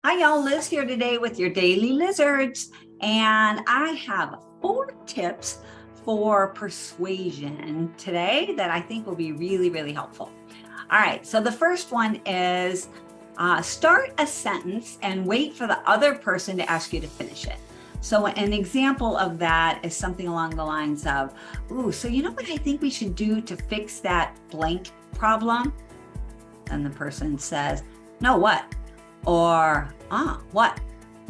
Hi, y'all. Liz here today with your Daily Lizards, and I have 4 tips for persuasion today that I think will be really, really helpful. All right, so the first one is start a sentence and wait for the other person to ask you to finish it. So an example of that is something along the lines of, ooh, so you know what I think we should do to fix that blank problem? And the person says, no, what? Or, what?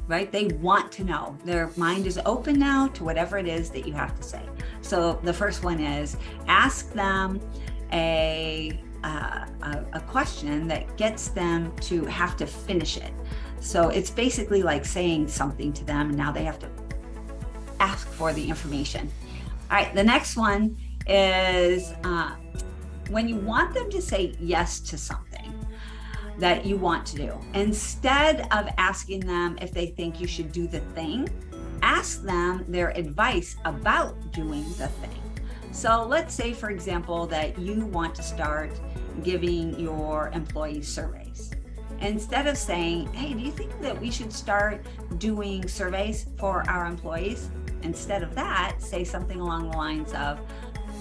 Right? They want to know. Their mind is open now to whatever it is that you have to say. So the first one is ask them a question that gets them to have to finish it. So it's basically like saying something to them, and now they have to ask for the information. All right, the next one is when you want them to say yes to something that you want to do, instead of asking them if they think you should do the thing, ask them their advice about doing the thing. So let's say, for example, that you want to start giving your employees surveys. Instead of saying, hey, do you think that we should start doing surveys for our employees? Instead of that, say something along the lines of,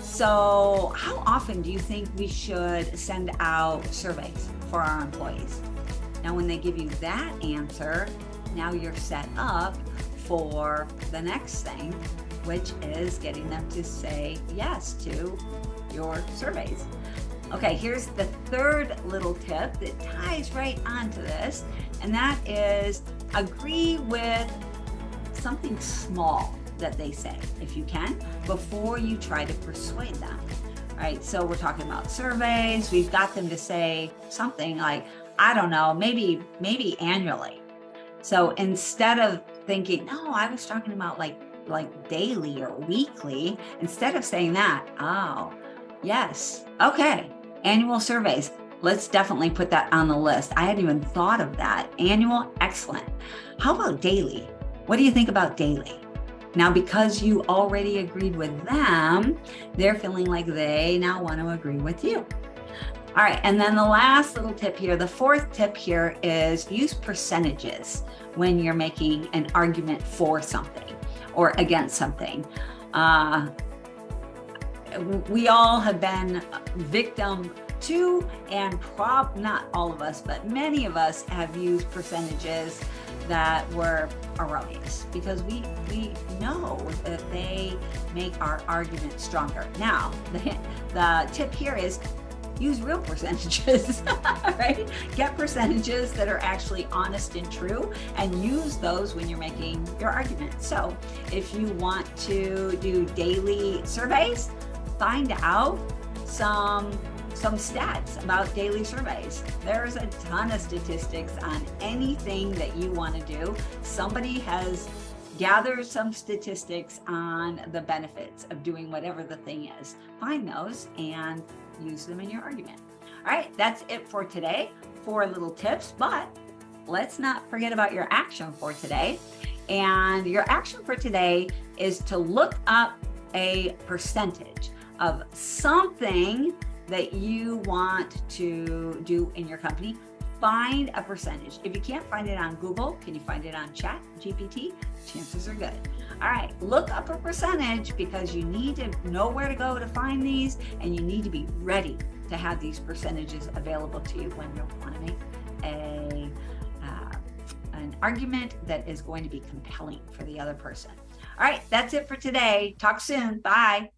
so how often do you think we should send out surveys for our employees? Now, when they give you that answer, now you're set up for the next thing, which is getting them to say yes to your surveys. Okay, here's the third little tip that ties right onto this, and that is agree with something small that they say, if you can, before you try to persuade them. All right, so we're talking about surveys. We've got them to say something like, I don't know, maybe annually. So instead of thinking, no, I was talking about like daily or weekly, instead of saying that, oh, yes, okay, annual surveys. Let's definitely put that on the list. I hadn't even thought of that. Annual, excellent. How about daily? What do you think about daily? Now, because you already agreed with them, they're feeling like they now want to agree with you. All right, and then the last little tip here, the fourth tip here is use percentages when you're making an argument for something or against something. We all have been victim to, and not all of us, but many of us have used percentages that were erroneous because we know that they make our argument stronger. Now, the tip here is use real percentages, right? Get percentages that are actually honest and true and use those when you're making your argument. So if you want to do daily surveys, find out some stats about daily surveys. There's a ton of statistics on anything that you want to do. Somebody has gathered some statistics on the benefits of doing whatever the thing is. Find those and use them in your argument. All right, that's it for today. 4 little tips, but let's not forget about your action for today. And your action for today is to look up a percentage of something that you want to do in your company. Find a percentage. If you can't find it on Google, can you find it on ChatGPT? Chances are good. All right, look up a percentage because you need to know where to go to find these, and you need to be ready to have these percentages available to you when you want to make an argument that is going to be compelling for the other person. All right, that's it for today. Talk soon. Bye.